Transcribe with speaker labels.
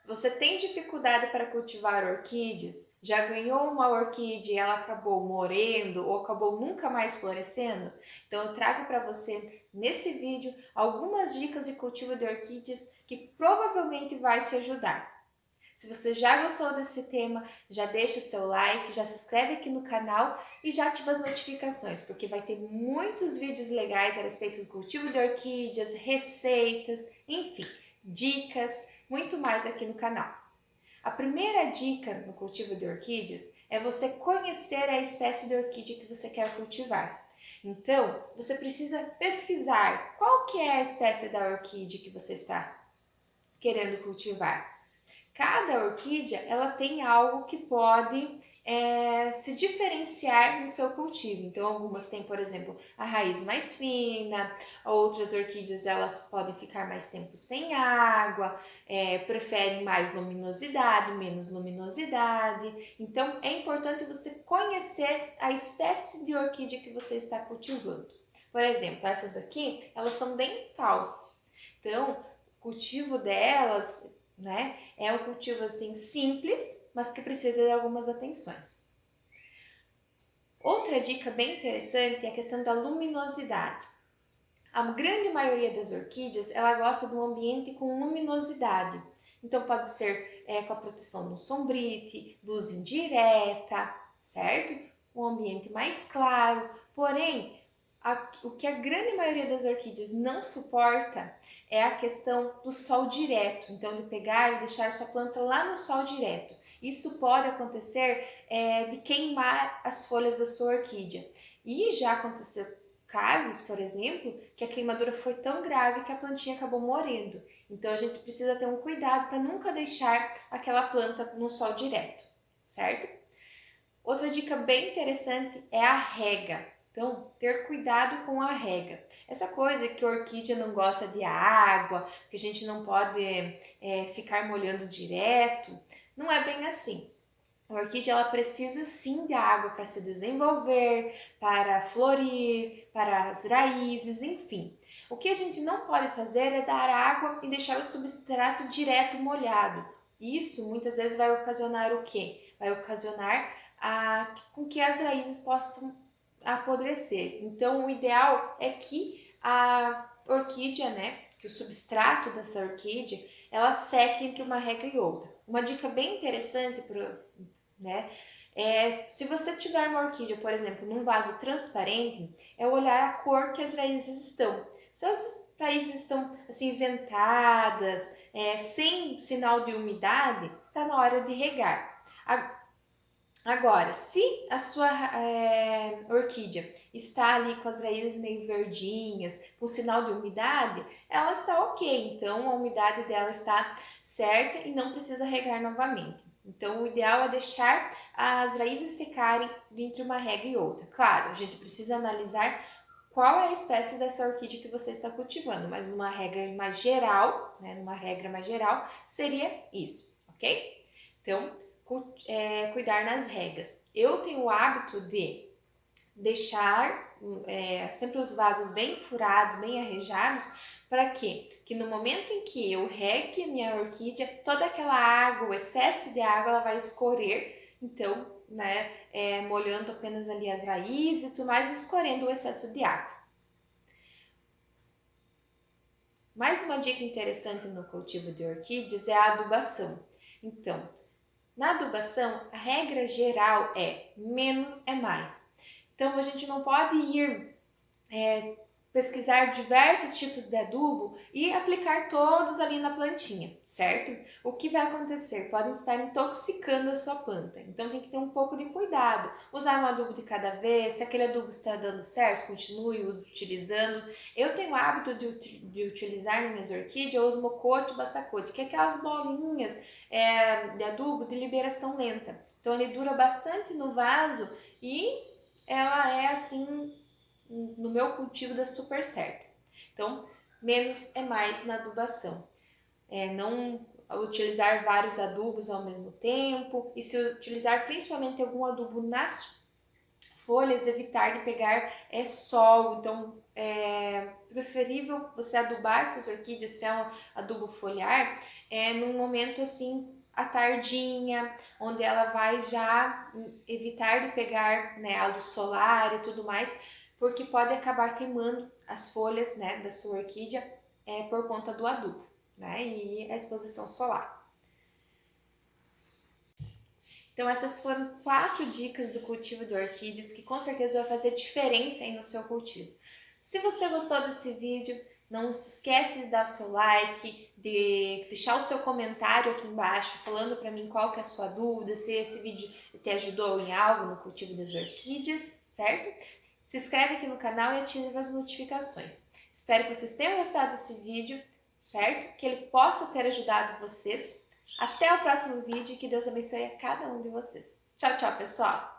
Speaker 1: Você tem dificuldade para cultivar orquídeas? Já ganhou uma orquídea e ela acabou morrendo ou acabou nunca mais florescendo? Então eu trago para você nesse vídeo algumas dicas de cultivo de orquídeas que provavelmente vai te ajudar. Se você já gostou desse tema, já deixa o seu like, já se inscreve aqui no canal e já ativa as notificações, porque vai ter muitos vídeos legais a respeito do cultivo de orquídeas, receitas, enfim, dicas, muito mais aqui no canal. A primeira dica no cultivo de orquídeas é você conhecer a espécie de orquídea que você quer cultivar. Então, você precisa pesquisar qual que é a espécie da orquídea que você está querendo cultivar. Cada orquídea ela tem algo que pode se diferenciar no seu cultivo. Então, algumas têm, por exemplo, a raiz mais fina, outras orquídeas elas podem ficar mais tempo sem água, preferem mais luminosidade, menos luminosidade. Então, é importante você conhecer a espécie de orquídea que você está cultivando. Por exemplo, essas aqui, elas são dental. Então, o cultivo delas, né, é um cultivo assim simples, mas que precisa de algumas atenções. Outra dica bem interessante é a questão da luminosidade. A grande maioria das orquídeas, ela gosta de um ambiente com luminosidade. Então pode ser com a proteção do sombrite, luz indireta, certo? Um ambiente mais claro. Porém, o que a grande maioria das orquídeas não suporta é a questão do sol direto. Então, de pegar e deixar sua planta lá no sol direto. Isso pode acontecer de queimar as folhas da sua orquídea. E já aconteceu casos, por exemplo, que a queimadura foi tão grave que a plantinha acabou morrendo. Então, a gente precisa ter um cuidado para nunca deixar aquela planta no sol direto, certo? Outra dica bem interessante é a rega. Então, ter cuidado com a rega. Essa coisa que a orquídea não gosta de água, que a gente não pode ficar molhando direto, não é bem assim. A orquídea ela precisa sim de água para se desenvolver, para florir, para as raízes, enfim. O que a gente não pode fazer é dar água e deixar o substrato direto molhado. Isso muitas vezes vai ocasionar o quê? Vai ocasionar com que as raízes possam apodrecer. Então, o ideal é que a orquídea, né, que o substrato dessa orquídea, ela seque entre uma rega e outra. Uma dica bem interessante né, se você tiver uma orquídea, por exemplo, num vaso transparente, é olhar a cor que as raízes estão. Se as raízes estão acinzentadas, sem sinal de umidade, está na hora de regar. Agora, se a sua orquídea está ali com as raízes meio verdinhas, com sinal de umidade, ela está ok. Então, a umidade dela está certa e não precisa regar novamente. Então, o ideal é deixar as raízes secarem entre uma rega e outra. Claro, a gente precisa analisar qual é a espécie dessa orquídea que você está cultivando, mas numa regra mais geral, seria isso, ok? Então, cuidar nas regas. Eu tenho o hábito de deixar sempre os vasos bem furados, bem arrejados, para quê? Que no momento em que eu regue a minha orquídea, toda aquela água, o excesso de água, ela vai escorrer, então, né, molhando apenas ali as raízes e tudo mais, escorrendo o excesso de água. Mais uma dica interessante no cultivo de orquídeas é a adubação. Então, na adubação, a regra geral é menos é mais. Então, a gente não pode ir pesquisar diversos tipos de adubo e aplicar todos ali na plantinha, certo? O que vai acontecer? Podem estar intoxicando a sua planta. Então, tem que ter um pouco de cuidado. Usar um adubo de cada vez, se aquele adubo está dando certo, continue utilizando. Eu tenho o hábito de utilizar nas minhas orquídeas o osmocoto bassacote, que é aquelas bolinhas de adubo de liberação lenta. Então, ele dura bastante no vaso e ela é assim, no meu cultivo dá super certo. Então, menos é mais na adubação. Não utilizar vários adubos ao mesmo tempo e se utilizar principalmente algum adubo nas folhas evitar de pegar sol, então é preferível você adubar suas orquídeas, se é um adubo foliar, num momento assim à tardinha, onde ela vai já evitar de pegar, né, a luz solar e tudo mais, porque pode acabar queimando as folhas, né, da sua orquídea por conta do adubo, né, e a exposição solar. Então essas foram 4 dicas do cultivo de orquídeas que com certeza vai fazer diferença aí no seu cultivo. Se você gostou desse vídeo, não se esquece de dar o seu like, de deixar o seu comentário aqui embaixo falando para mim qual que é a sua dúvida, se esse vídeo te ajudou em algo no cultivo das orquídeas, certo? Se inscreve aqui no canal e ative as notificações. Espero que vocês tenham gostado desse vídeo, certo? Que ele possa ter ajudado vocês. Até o próximo vídeo e que Deus abençoe a cada um de vocês. Tchau, tchau, pessoal!